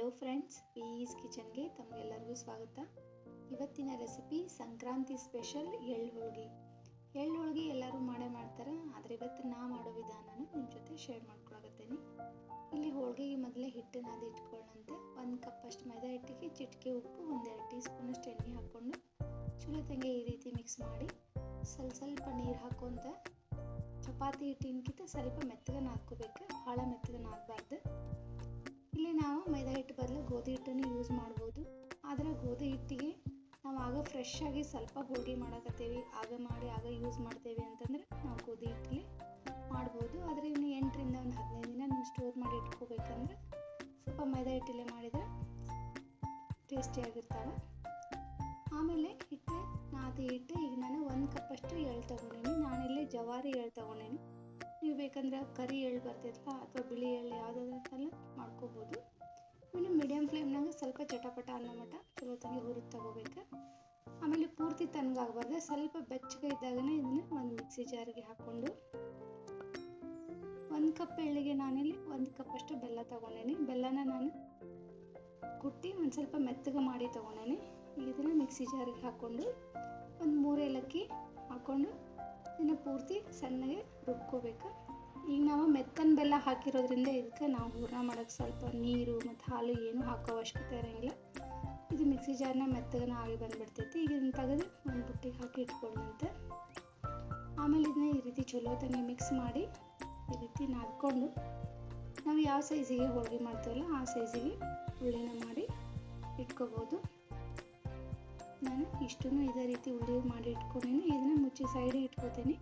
Hello friends, piece ಕಿಚನ್ಗೆ ತಮಗೆಲ್ಲರಿಗೂ ಸ್ವಾಗತ. ಇವತ್ತಿನ ರೆಸಿಪಿ ಸಂಕ್ರಾಂತಿ ಸ್ಪೆಷಲ್ ಎಳ್ಳು ಹೋಳಿಗೆ. ಎಳ್ಳು ಹೋಳಿಗೆ ಎಲ್ಲರೂ ಮಾಡ್ತಾರೆ, ಆದರೆ ಇವತ್ತು ನಾ ಮಾಡೋ ವಿಧಾನನ ನಿಮ್ಮ ಜೊತೆ ಶೇರ್ ಮಾಡ್ಕೊಳಕತ್ತೀನಿ. ಇಲ್ಲಿ ಹೋಳಿಗೆಗೆ ಮೊದಲೇ ಹಿಟ್ಟು ನಾದಿ ಇಟ್ಕೊಳ್ಳೋಂತೆ 1 ಕಪ್ ಅಷ್ಟು ಮೈದಾ ಹಿಟ್ಟಿಗೆ ಚಿಟಿಕೆ ಉಪ್ಪು, 1-2 ಟೀ ಸ್ಪೂನ್ ಅಷ್ಟು ಎಣ್ಣೆ ಹಾಕ್ಕೊಂಡು ಚಲೋ ತಂಗೆ ಈ ರೀತಿ ಮಿಕ್ಸ್ ಮಾಡಿ ಸ್ವಲ್ಪ ನೀರು ಹಾಕೊಂತ ಚಪಾತಿ ಹಿಟ್ಟಿನಕ್ಕಿಂತ ಸ್ವಲ್ಪ ಮೆತ್ತಗೆ ನಾದ್ಕೋಬೇಕು, ಭಾಳ ಮೆತ್ತಗೆ ನಾದಬಾರ್ದು. ಇಲ್ಲಿ ನಾವು ಮೈದಾ ಹಿಟ್ಟು ಬದಲು ಗೋಧಿ ಹಿಟ್ಟನ್ನು ಯೂಸ್ ಮಾಡ್ಬೋದು. ಆದರೆ ಗೋಧಿ ಹಿಟ್ಟಿಗೆ ನಾವು ಆಗ ಫ್ರೆಶ್ ಆಗಿ ಸ್ವಲ್ಪ ಹೋಳಿಗೆ ಮಾಡಕತ್ತೇವೆ, ಆಗ ಯೂಸ್ ಮಾಡ್ತೇವೆ ಅಂತಂದರೆ ನಾವು ಗೋಧಿ ಹಿಟ್ಟಲ್ಲಿ ಮಾಡ್ಬೋದು. ಆದರೆ ಇನ್ನು 8ರಿಂದ 15 ದಿನ ನೀವು ಸ್ಟೋರ್ ಮಾಡಿ ಇಟ್ಕೋಬೇಕಂದ್ರೆ ಸ್ವಲ್ಪ ಮೈದಾ ಹಿಟ್ಟಲ್ಲೇ ಮಾಡಿದರೆ ಟೇಸ್ಟಿಯಾಗಿರ್ತಾವೆ. ಆಮೇಲೆ ಹಿಟ್ಟು ನಾದಿ ಹಿಟ್ಟು ಈಗ ನಾನು 1 ಕಪ್ ಅಷ್ಟು ಎಳ್ಳು ತೊಗೊಂಡೀನಿ. ನಾನಿಲ್ಲಿ ಜವಾರಿ ಎಳ್ಳು ತೊಗೊಂಡೀನಿ. ನೀವು ಬೇಕಂದ್ರೆ ಕರಿ ಎಳ್ಳು ಬರ್ತಿರಲ್ಲ ಅಥವಾ ಬಿಳಿ ಎಳ್ಳು ಯಾವುದಾದ್ರೂ ಮಾಡ್ಕೋಬೋದು. ಇನ್ನು ಮೀಡಿಯಮ್ ಫ್ಲೇಮ್ನಾಗ ಸ್ವಲ್ಪ ಚಟಪಟ ಅನ್ನೋ ಮಟ್ಟ ಚಲೋ ತಂಗಿ ಹುರಿದು ತಗೋಬೇಕು. ಆಮೇಲೆ ಪೂರ್ತಿ ತಣ್ಣಗಾಗಬಾರ್ದು, ಸ್ವಲ್ಪ ಬೆಚ್ಚಗೆ ಇದ್ದಾಗನೇ ಇದನ್ನು ಒಂದು ಮಿಕ್ಸಿ ಜಾರಿಗೆ ಹಾಕ್ಕೊಂಡು 1 ಕಪ್ ಎಳ್ಳಿಗೆ ನಾನಿಲ್ಲಿ 1 ಕಪ್ ಅಷ್ಟು ಬೆಲ್ಲ ತೊಗೊಂಡೇನಿ. ಬೆಲ್ಲನ ನಾನು ಕುಟ್ಟಿ ಒಂದು ಸ್ವಲ್ಪ ಮೆತ್ತಗೆ ಮಾಡಿ ತೊಗೊಂಡೇನಿ. ಇದನ್ನು ಮಿಕ್ಸಿ ಜಾರಿಗೆ ಹಾಕ್ಕೊಂಡು 3 ಏಲಕ್ಕಿ ಹಾಕ್ಕೊಂಡು ಇದನ್ನು ಪೂರ್ತಿ ಸಣ್ಣಗೆ ರುಬ್ಕೋಬೇಕು. ಈಗ ನಾವು ಮೆತ್ತನ ಬೆಲ್ಲ ಹಾಕಿರೋದ್ರಿಂದ ಇದಕ್ಕೆ ನಾವು ಹೂರಣ ಮಾಡೋಕ್ಕೆ ಸ್ವಲ್ಪ ನೀರು ಮತ್ತು ಹಾಲು ಏನೂ ಹಾಕೋ ಅವಶ್ಯಕತೆ ಇರೋಂಗಿಲ್ಲ. ಇದು ಮಿಕ್ಸಿ ಜಾರ್ನ ಮೆತ್ತಗನ ಆಗಿ ಬಂದುಬಿಡ್ತೈತಿ. ಈಗ ಇದನ್ನು ತೆಗೆದು ಒಂದು ಬುಟ್ಟಿಗೆ ಹಾಕಿ ಇಟ್ಕೊಂಡಂತೆ ಆಮೇಲೆ ಇದನ್ನ ಈ ರೀತಿ ಚಲೋ ತಂಗಿ ಮಿಕ್ಸ್ ಮಾಡಿ ಈ ರೀತಿ ನಾದ್ಕೊಂಡು ನಾವು ಯಾವ ಸೈಜಿಗೆ ಹೋಳಿಗೆ ಮಾಡ್ತೀವಲ್ಲ ಆ ಸೈಜಿಗೆ ಉಳ್ಳಿನ ಮಾಡಿ ಇಟ್ಕೋಬೋದು. ನಾನು ಇಷ್ಟನ್ನು ಇದೇ ರೀತಿ ಉಳ್ಳಿ ಮಾಡಿ ಇಟ್ಕೊಂಡೀನಿ. ಇದನ್ನು ಮುಚ್ಚಿ ಸೈಡಿಗೆ ಇಟ್ಕೋತೀನಿ.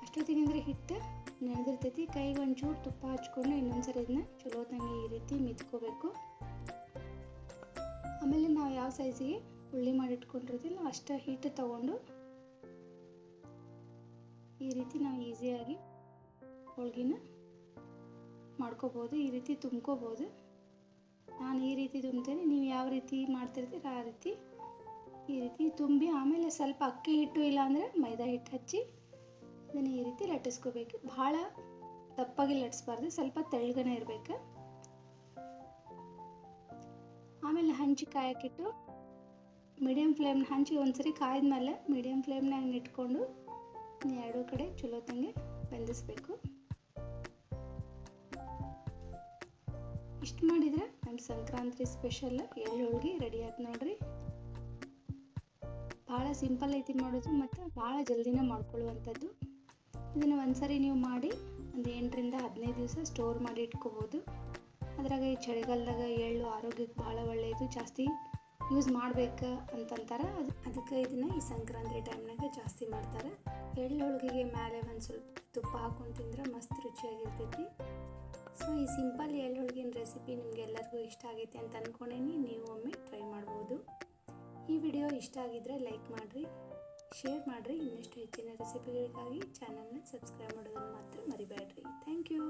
ಅಷ್ಟೊತ್ತಿಗೆ ಅಂದರೆ ಹಿಟ್ಟು ನೆನೆದಿರ್ತೈತಿ. ಕೈಗೆ ಒಂಚೂರು ತುಪ್ಪ ಹಚ್ಕೊಂಡು ಇನ್ನೊಂದ್ಸರಿ ಇದನ್ನ ಚಲೋ ತಂಗಿ ಈ ರೀತಿ ಮಿದ್ಕೋಬೇಕು. ಆಮೇಲೆ ನಾವು ಯಾವ ಸೈಜಿಗೆ ಉಳ್ಳಿ ಮಾಡಿ ಇಟ್ಕೊಂಡಿರ್ತೀವಿ ಅಷ್ಟು ಹಿಟ್ಟು ತಗೊಂಡು ಈ ರೀತಿ ನಾವು ಈಸಿಯಾಗಿ ಹೋಳಿಗೆನ ಮಾಡ್ಕೋಬೋದು. ಈ ರೀತಿ ತುಂಬ್ಕೋಬೋದು. ನಾನು ಈ ರೀತಿ ತುಂಬ್ತೇನೆ, ನೀವು ಯಾವ ರೀತಿ ಮಾಡ್ತಿರ್ತೀರ ಆ ರೀತಿ ಈ ರೀತಿ ತುಂಬಿ ಆಮೇಲೆ ಸ್ವಲ್ಪ ಅಕ್ಕಿ ಹಿಟ್ಟು ಇಲ್ಲಾಂದರೆ ಮೈದಾ ಹಿಟ್ಟು ಹಚ್ಚಿ ಇದನ್ನು ಈ ರೀತಿ ಲಟ್ಟಿಸ್ಕೋಬೇಕು. ಭಾಳ ದಪ್ಪಾಗಿ ಲಟ್ಟಿಸ್ಬಾರ್ದು, ಸ್ವಲ್ಪ ತೆಳ್ಳಗನೆ ಇರಬೇಕು. ಆಮೇಲೆ ಹಂಚಿ ಕಾಯಕ್ಕಿಟ್ಟು ಮೀಡಿಯಮ್ ಫ್ಲೇಮ್ನ ಹಂಚಿ ಒಂದ್ಸರಿ ಕಾಯ್ದ್ಮೇಲೆ ಮೀಡಿಯಮ್ ಫ್ಲೇಮ್ನಾಗ ಇಟ್ಕೊಂಡು ಎರಡೂ ಕಡೆ ಚಲೋ ತಂಗೆ ಬೆಂದಿಸ್ಬೇಕು. ಇಷ್ಟು ಮಾಡಿದರೆ ನಮ್ಮ ಸಂಕ್ರಾಂತಿ ಸ್ಪೆಷಲ್ ಎಳ್ಳು ಹೋಳಿಗೆ ರೆಡಿ ಆಯ್ತು ನೋಡ್ರಿ. ಭಾಳ ಸಿಂಪಲ್ ಐತಿ ಮಾಡೋದು ಮತ್ತು ಭಾಳ ಜಲ್ದಿನೇ ಮಾಡ್ಕೊಳ್ಳುವಂಥದ್ದು. ಇದನ್ನು ಒಂದ್ಸರಿ ನೀವು ಮಾಡಿ ಒಂದು 8ರಿಂದ 15 ದಿವಸ ಸ್ಟೋರ್ ಮಾಡಿ ಇಟ್ಕೋಬೋದು. ಅದ್ರಾಗ ಈ ಚಳಿಗಾಲದಾಗ ಎಳ್ಳು ಆರೋಗ್ಯಕ್ಕೆ ಭಾಳ ಒಳ್ಳೆಯದು, ಜಾಸ್ತಿ ಯೂಸ್ ಮಾಡ್ಬೇಕು ಅಂತಂತಾರೆ. ಅದಕ್ಕೆ ಇದನ್ನು ಈ ಸಂಕ್ರಾಂತಿ ಟೈಮ್ನಾಗ ಜಾಸ್ತಿ ಮಾಡ್ತಾರೆ. ಎಳ್ಳು ಹೋಳಿಗೆಗೆ ಮೇಲೆ ಒಂದು ಸ್ವಲ್ಪ ತುಪ್ಪ ಹಾಕೊಂಡು ತಿಂದ್ರೆ ಮಸ್ತ್ ರುಚಿಯಾಗಿರ್ತೈತಿ. ಸೊ ಈ ಸಿಂಪಲ್ ಎಳ್ಳು ಹೋಳಿಗಿನ ರೆಸಿಪಿ ನಿಮಗೆಲ್ಲರಿಗೂ ಇಷ್ಟ ಆಗೈತೆ ಅಂತ ಅಂದ್ಕೊಂಡೇನಿ. ನೀವು ಒಮ್ಮೆ ಟ್ರೈ ಮಾಡ್ಬೋದು. ಈ ವಿಡಿಯೋ ಇಷ್ಟ ಆಗಿದ್ದರೆ ಲೈಕ್ ಮಾಡಿರಿ, ಶೇರ್ ಮಾಡಿರಿ. ಇನ್ನಷ್ಟು ಹೆಚ್ಚಿನ ರೆಸಿಪಿಗಳಿಗಾಗಿ ಚಾನಲ್ನ ಸಬ್ಸ್ಕ್ರೈಬ್ ಮಾಡೋದನ್ನು ಮಾತ್ರ ಮರಿಬೇಡ್ರಿ. Thank you.